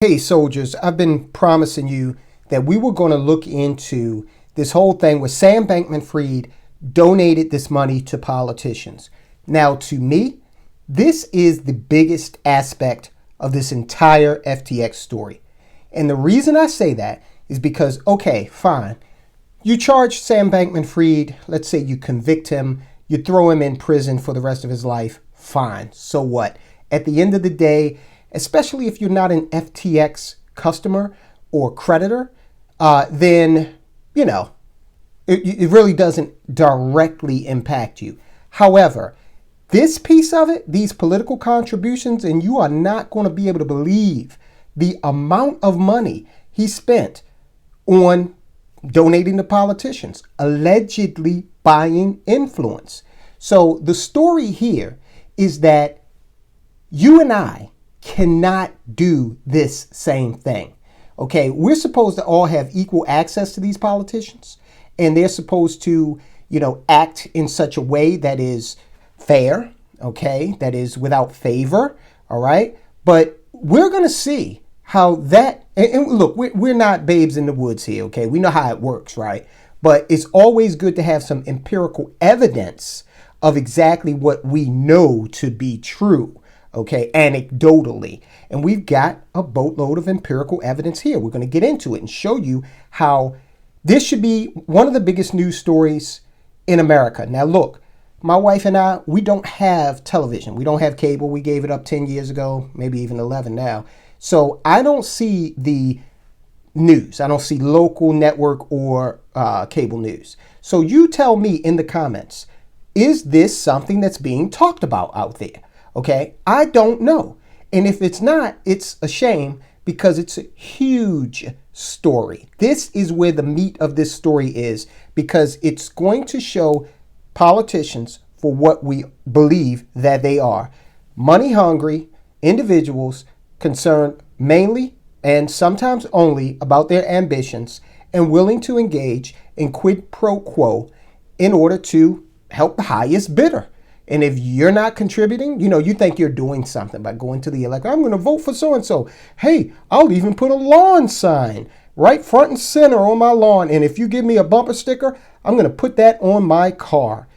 Hey soldiers, I've been promising you that we were going to look into this whole thing where Sam Bankman-Fried donated this money to politicians. Now, to me, this is the biggest aspect of this entire FTX story. And the reason I say that is because, okay, fine. You charge Sam Bankman-Fried, let's say you convict him, you throw him in prison for the rest of his life, fine. So what? At the end of the day, especially if you're not an FTX customer or creditor, then, it really doesn't directly impact you. However, this piece of it, these political contributions, and you are not going to be able to believe the amount of money he spent on donating to politicians, allegedly buying influence. So the story here is that you and I cannot do this same thing. Okay, we're supposed to all have equal access to these politicians, and they're supposed to, act in such a way that is fair, okay, that is without favor, all right? But we're going to see how that, and look, we're not babes in the woods here, okay? We know how it works, right? But it's always good to have some empirical evidence of exactly what we know to be true. Okay, anecdotally. And we've got a boatload of empirical evidence here. We're going to get into it and show you how this should be one of the biggest news stories in America. Now, look, my wife and I, we don't have television. We don't have cable. We gave it up 10 years ago, maybe even 11 now. So I don't see the news. I don't see local network or cable news. So you tell me in the comments, is this something that's being talked about out there? Okay, I don't know. And if it's not, it's a shame because it's a huge story. This is where the meat of this story is because it's going to show politicians for what we believe that they are. Money hungry individuals concerned mainly and sometimes only about their ambitions and willing to engage in quid pro quo in order to help the highest bidder. And if you're not contributing, you think you're doing something by going to the election. I'm going to vote for so-and-so. Hey, I'll even put a lawn sign right front and center on my lawn. And if you give me a bumper sticker, I'm going to put that on my car.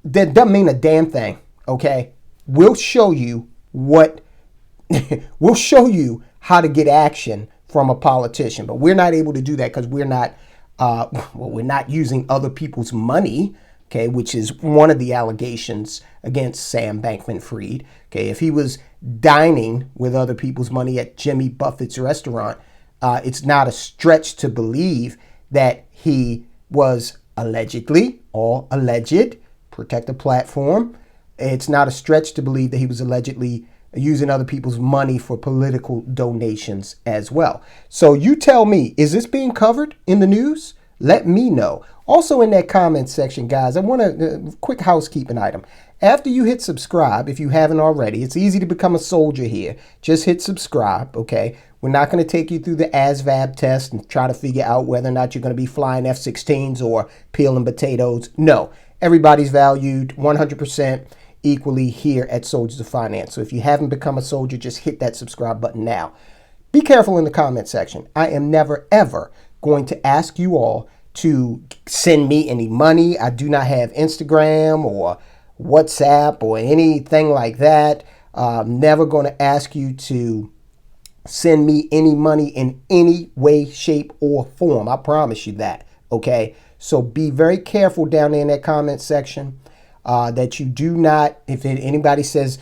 That doesn't mean a damn thing, okay? We'll show you we'll show you how to get action from a politician. But we're not able to do that because we're not using other people's money. Okay, which is one of the allegations against Sam Bankman-Fried. Okay, if he was dining with other people's money at Jimmy Buffett's restaurant, it's not a stretch to believe that he was allegedly, all alleged, protect the platform. It's not a stretch to believe that he was allegedly using other people's money for political donations as well. So you tell me, is this being covered in the news? Let me know. Also in that comment section, guys, I want a quick housekeeping item. After you hit subscribe, if you haven't already, it's easy to become a soldier here. Just hit subscribe, okay? We're not going to take you through the ASVAB test and try to figure out whether or not you're going to be flying F-16s or peeling potatoes. No, everybody's valued 100% equally here at Soldiers of Finance. So if you haven't become a soldier, just hit that subscribe button now. Be careful in the comment section. I am never, ever going to ask you all to send me any money. I do not have Instagram or WhatsApp or anything like that. I'm never going to ask you to send me any money in any way, shape, or form. I promise you that, okay? So be very careful down there in that comment section that you do not, if anybody says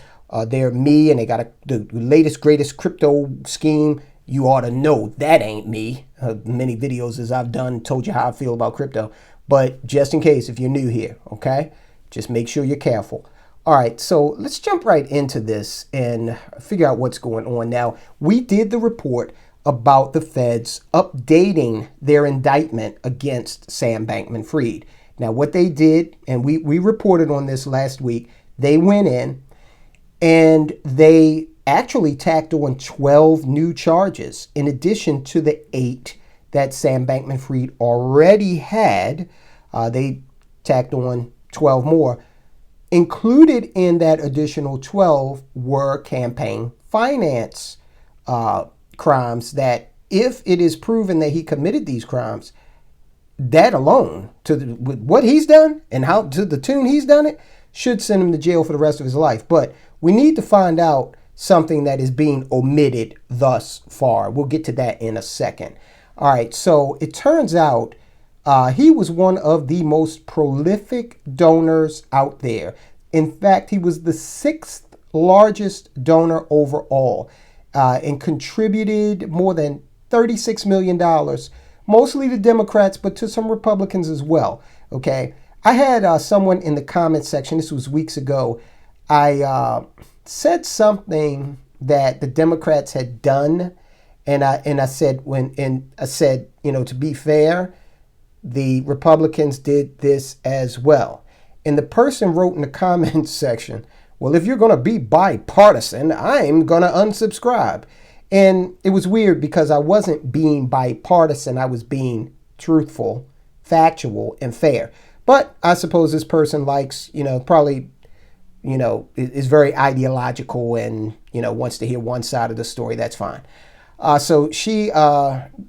they're me and they got the latest, greatest crypto scheme, you ought to know that ain't me. Many videos as I've done told you how I feel about crypto. But just in case, if you're new here, okay? Just make sure you're careful. All right, so let's jump right into this and figure out what's going on. Now, we did the report about the feds updating their indictment against Sam Bankman-Fried. Now, what they did, and we reported on this last week, they went in and they actually tacked on 12 new charges in addition to the 8 that Sam Bankman-Fried already had. They tacked on 12 more. Included in that additional 12 were campaign finance crimes that if it is proven that he committed these crimes, that alone, with what he's done and how to the tune he's done it, should send him to jail for the rest of his life. But we need to find out something that is being omitted thus far. We'll get to that in a second. All right, so it turns out he was one of the most prolific donors out there. In fact, he was the 6th largest donor overall and contributed more than $36 million, mostly to Democrats, but to some Republicans as well. Okay, I had someone in the comment section, this was weeks ago, I said something that the Democrats had done, and I said, to be fair, the Republicans did this as well. And the person wrote in the comments section, well, if you're going to be bipartisan, I'm going to unsubscribe. And it was weird because I wasn't being bipartisan. I was being truthful, factual, and fair. But I suppose this person likes, probably, is very ideological and, wants to hear one side of the story. That's fine. So she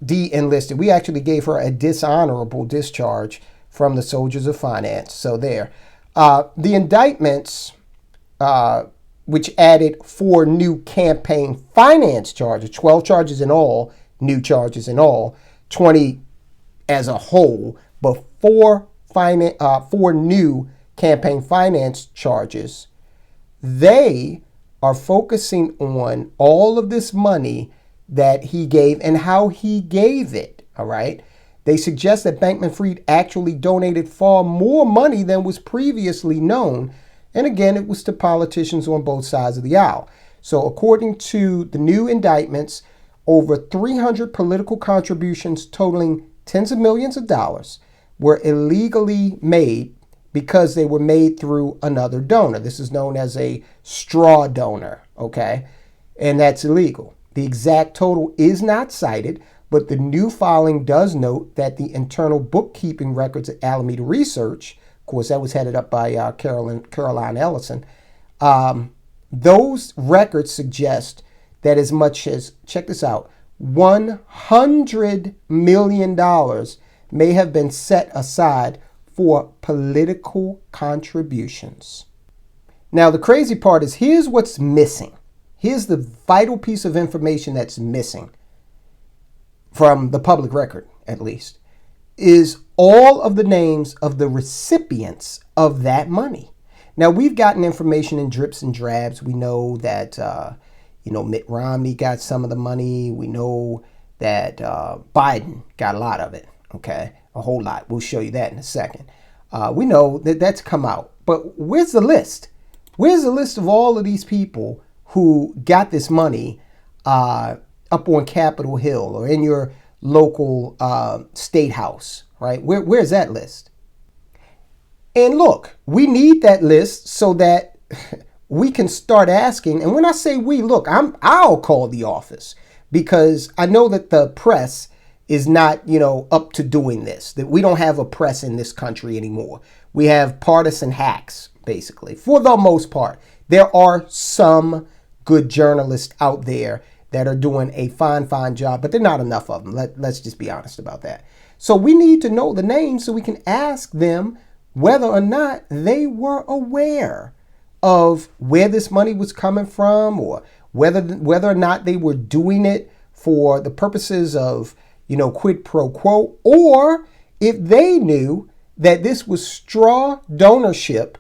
de-enlisted. We actually gave her a dishonorable discharge from the Soldiers of Finance. So there. The indictments, which added 4 new campaign finance charges, 12 charges in all, new charges in all, 20 as a whole, but 4 new campaign finance charges. They are focusing on all of this money that he gave and how he gave it, all right? They suggest that Bankman-Fried actually donated far more money than was previously known. And again, it was to politicians on both sides of the aisle. So according to the new indictments, over 300 political contributions totaling tens of millions of dollars were illegally made because they were made through another donor. This is known as a straw donor, okay? And that's illegal. The exact total is not cited, but the new filing does note that the internal bookkeeping records at Alameda Research, of course, that was headed up by Caroline Ellison, those records suggest that as much as, check this out, $100 million may have been set aside for political contributions. Now, the crazy part is, here's what's missing. Here's the vital piece of information that's missing from the public record, at least, is all of the names of the recipients of that money. Now, we've gotten information in drips and drabs. We know that, Mitt Romney got some of the money. We know that Biden got a lot of it, okay? A whole lot. We'll show you that in a second. We know that that's come out. But where's the list? Where's the list of all of these people who got this money up on Capitol Hill or in your local state house, right? Where's that list? And look, we need that list so that we can start asking. And when I say we, look, I'll call the office because I know that the press is not, up to doing this, that we don't have a press in this country anymore. We have partisan hacks, basically, for the most part. There are some good journalists out there that are doing a fine job, but they're not enough of them. Let's just be honest about that. So we need to know the names so we can ask them whether or not they were aware of where this money was coming from, or whether or not they were doing it for the purposes of, quid pro quo, or if they knew that this was straw donorship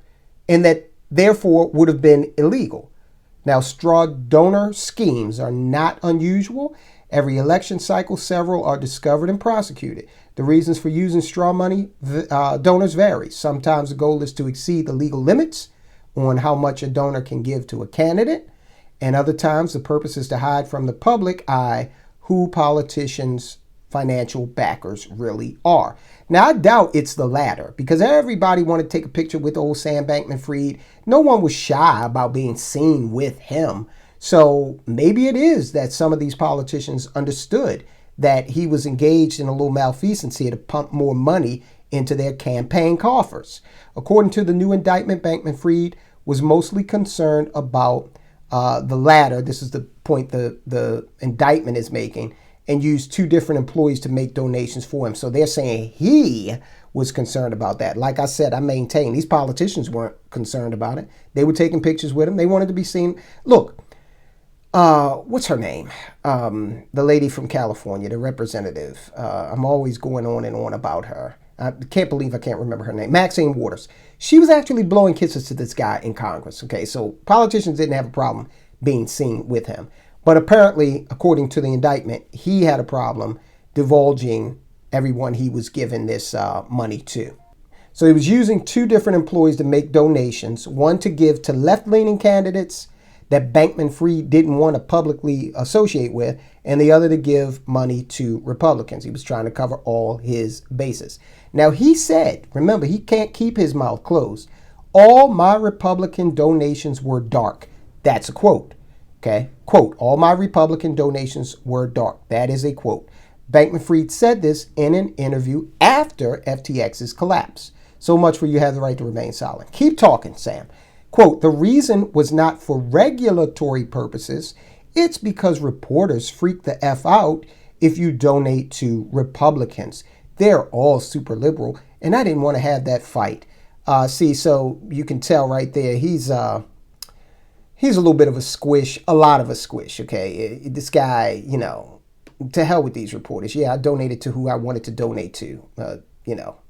and that therefore would have been illegal. Now, straw donor schemes are not unusual. Every election cycle, several are discovered and prosecuted. The reasons for using straw money donors vary. Sometimes the goal is to exceed the legal limits on how much a donor can give to a candidate. And other times the purpose is to hide from the public eye who politicians' financial backers really are. Now, I doubt it's the latter because everybody wanted to take a picture with old Sam Bankman-Fried. No one was shy about being seen with him. So maybe it is that some of these politicians understood that he was engaged in a little malfeasance here to pump more money into their campaign coffers. According to the new indictment, Bankman-Fried was mostly concerned about the latter, this is the point the indictment is making, and used two different employees to make donations for him. So they're saying he was concerned about that. Like I said, I maintain these politicians weren't concerned about it. They were taking pictures with him. They wanted to be seen. Look, what's her name? The lady from California, the representative. I'm always going on and on about her. I can't believe I can't remember her name. Maxine Waters. She was actually blowing kisses to this guy in Congress. Okay, so politicians didn't have a problem being seen with him. But apparently, according to the indictment, he had a problem divulging everyone he was giving this money to. So he was using two different employees to make donations, one to give to left-leaning candidates that Bankman-Fried didn't want to publicly associate with, and the other to give money to Republicans. He was trying to cover all his bases. Now he said, remember, he can't keep his mouth closed, all my Republican donations were dark. That's a quote. Okay, quote, all my Republican donations were dark. That is a quote. Bankman-Fried said this in an interview after FTX's collapse. So much for you have the right to remain silent. Keep talking, Sam. Quote, the reason was not for regulatory purposes. It's because reporters freak the F out if you donate to Republicans. They're all super liberal, and I didn't want to have that fight. See, so you can tell right there, he's a little bit of a squish, a lot of a squish, okay? This guy, you know, to hell with these reporters. Yeah, I donated to who I wanted to donate to, you know,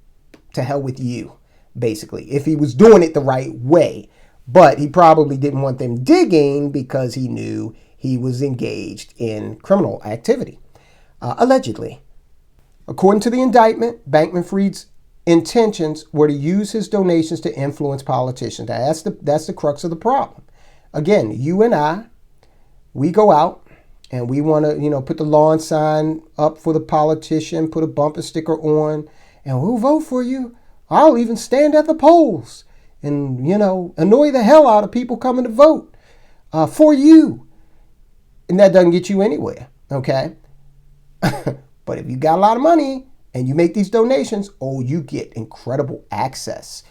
to hell with you, basically, if he was doing it the right way. But he probably didn't want them digging because he knew he was engaged in criminal activity, allegedly. According to the indictment, Bankman-Fried's intentions were to use his donations to influence politicians. That's the crux of the problem. Again, you and I, we go out and we want to, you know, put the lawn sign up for the politician, put a bumper sticker on, and we'll vote for you. I'll even stand at the polls and, you know, annoy the hell out of people coming to vote for you. And that doesn't get you anywhere, okay? But if you got a lot of money and you make these donations, oh, you get incredible access.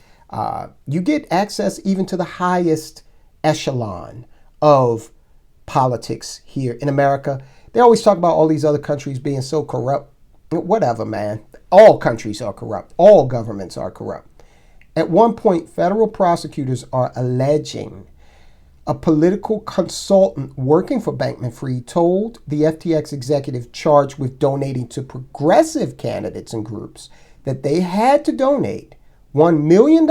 You get access even to the highest echelon of politics here in America. They always talk about all these other countries being so corrupt. Whatever, man. All countries are corrupt. All governments are corrupt. At one point, federal prosecutors are alleging a political consultant working for Bankman-Fried told the FTX executive charged with donating to progressive candidates and groups that they had to donate $1 million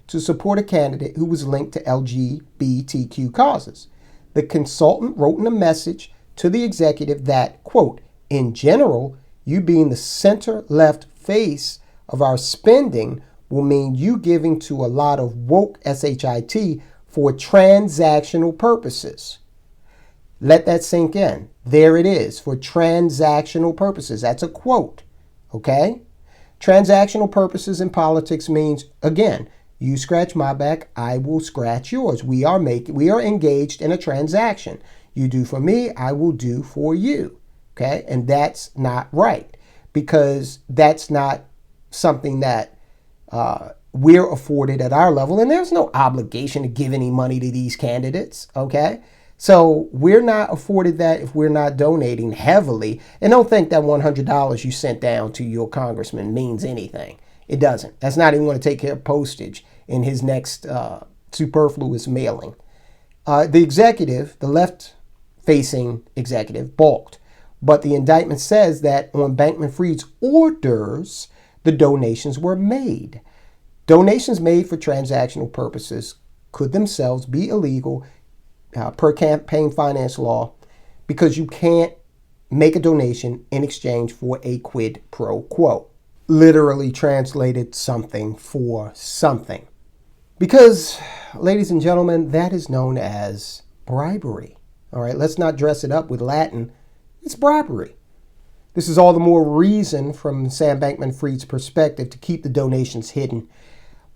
to support a candidate who was linked to LGBTQ causes. The consultant wrote in a message to the executive that, quote, in general, you being the center-left face of our spending will mean you giving to a lot of woke SHIT for transactional purposes. Let that sink in. There it is, for transactional purposes. That's a quote, okay? Transactional purposes in politics means, again, you scratch my back, I will scratch yours. We are engaged in a transaction. You do for me, I will do for you, okay? And that's not right, because that's not something that we're afforded at our level, and there's no obligation to give any money to these candidates, okay? So we're not afforded that if we're not donating heavily. And don't think that $100 you sent down to your congressman means anything. It doesn't. That's not even going to take care of postage in his next superfluous mailing. The executive, the left-facing executive, balked. But the indictment says that on Bankman-Fried's orders, the donations were made. Donations made for transactional purposes could themselves be illegal per campaign finance law, because you can't make a donation in exchange for a quid pro quo. Literally translated, something for something. Because, ladies and gentlemen, that is known as bribery. All right, let's not dress it up with Latin. It's bribery. This is all the more reason from Sam Bankman-Fried's perspective to keep the donations hidden.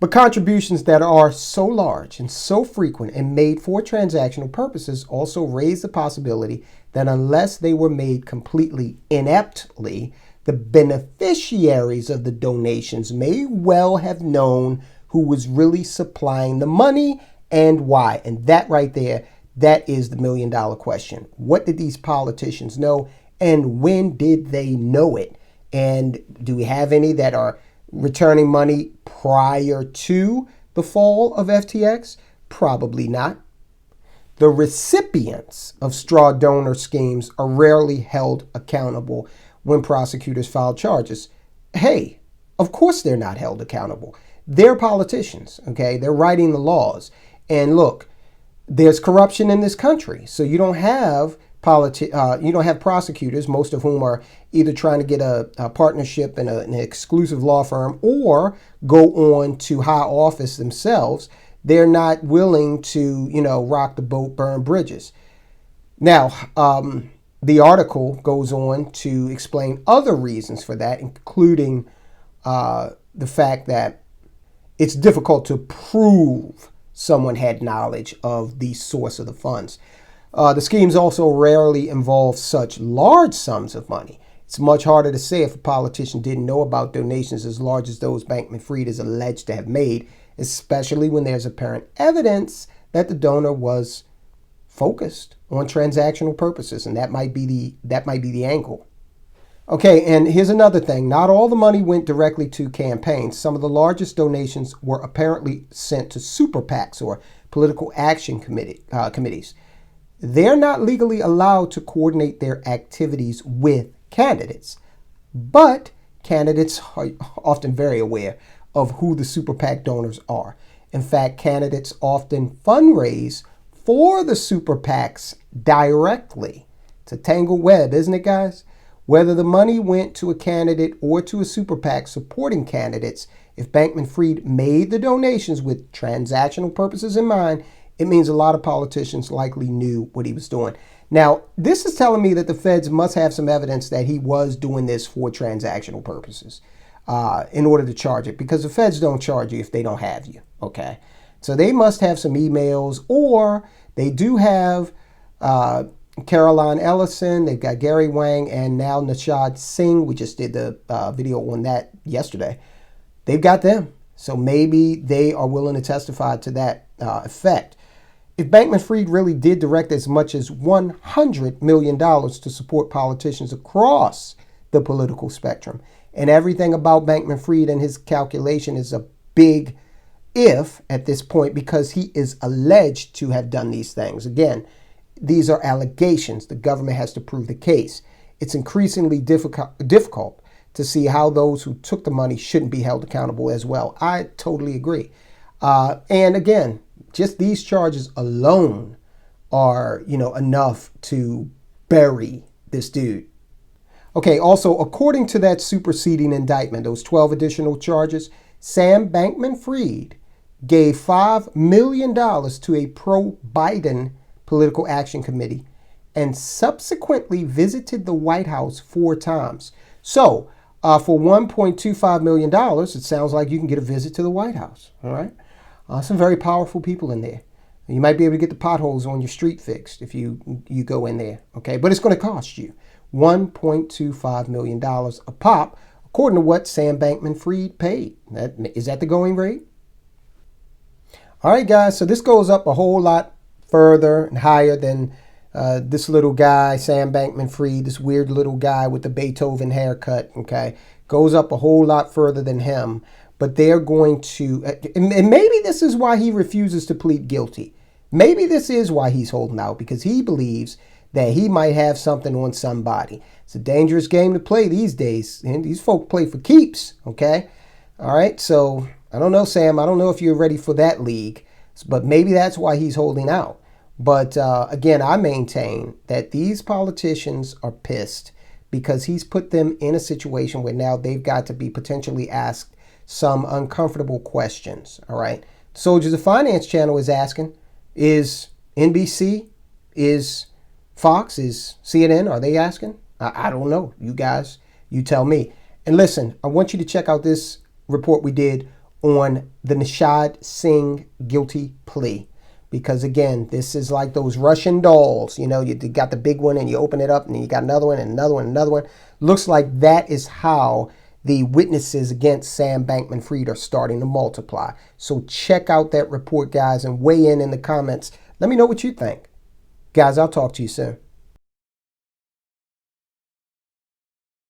But contributions that are so large and so frequent and made for transactional purposes also raise the possibility that unless they were made completely ineptly, the beneficiaries of the donations may well have known who was really supplying the money and why. And that right there, That is the $1 million question. What did these politicians know, and when did they know it? And do we have any that are returning money prior to the fall of FTX? Probably not. The recipients of straw donor schemes are rarely held accountable when prosecutors file charges. Hey, of course they're not held accountable. They're politicians, okay? They're writing the laws. And look, there's corruption in this country, so you don't have prosecutors, most of whom are either trying to get a partnership in an exclusive law firm or go on to high office themselves. They're not willing to, rock the boat, burn bridges. Now, the article goes on to explain other reasons for that, including the fact that it's difficult to prove someone had knowledge of the source of the funds. The schemes also rarely involve such large sums of money. It's much harder to say if a politician didn't know about donations as large as those Bankman-Fried is alleged to have made, especially when there's apparent evidence that the donor was focused on transactional purposes, and that might be the angle. Okay, and here's another thing. Not all the money went directly to campaigns. Some of the largest donations were apparently sent to super PACs or political action committees. They're not legally allowed to coordinate their activities with candidates, but candidates are often very aware of who the super PAC donors are. In fact, candidates often fundraise for the super PACs directly. It's a tangled web, isn't it, guys? Whether the money went to a candidate or to a super PAC supporting candidates, if Bankman-Fried made the donations with transactional purposes in mind, it means a lot of politicians likely knew what he was doing. Now, this is telling me that the feds must have some evidence that he was doing this for transactional purposes in order to charge it, because the feds don't charge you if they don't have you, okay? So they must have some emails, or they do have Caroline Ellison, they've got Gary Wang, and now Nishad Singh. We just did the video on that yesterday. They've got them. So maybe they are willing to testify to that effect. If Bankman-Fried really did direct as much as $100 million to support politicians across the political spectrum, and everything about Bankman-Fried and his calculation is a big if at this point, because he is alleged to have done these things. Again, these are allegations. The government has to prove the case. It's increasingly difficult to see how those who took the money shouldn't be held accountable as well. I totally agree. And again, just these charges alone are, enough to bury this dude. Okay, also, according to that superseding indictment, those 12 additional charges, Sam Bankman-Fried gave $5 million to a pro-Biden political action committee and subsequently visited the White House 4 times. So, for $1.25 million, it sounds like you can get a visit to the White House, all right? Some very powerful people in there. You might be able to get the potholes on your street fixed if you go in there, okay? But it's going to cost you $1.25 million a pop, according to what Sam Bankman-Fried paid. Is that the going rate? All right, guys, so this goes up a whole lot further and higher than this little guy, Sam Bankman-Fried, this weird little guy with the Beethoven haircut, okay? Goes up a whole lot further than him. But they're going to, and maybe this is why he refuses to plead guilty. Maybe this is why he's holding out, because he believes that he might have something on somebody. It's a dangerous game to play these days, and these folk play for keeps, okay? All right, so I don't know, Sam. I don't know if you're ready for that league, but maybe that's why he's holding out. But again, I maintain that these politicians are pissed because he's put them in a situation where now they've got to be potentially asked some uncomfortable questions, all right? Soldiers of Finance channel is asking, is NBC, is Fox, is CNN, are they asking? I don't know. You guys, you tell me. And listen, I want you to check out this report we did on the Nishad Singh guilty plea. Because again, this is like those Russian dolls. You got the big one and you open it up and you got another one and another one and another one. Looks like that is how the witnesses against Sam Bankman-Fried are starting to multiply. So check out that report, guys, and weigh in the comments. Let me know what you think. Guys, I'll talk to you soon.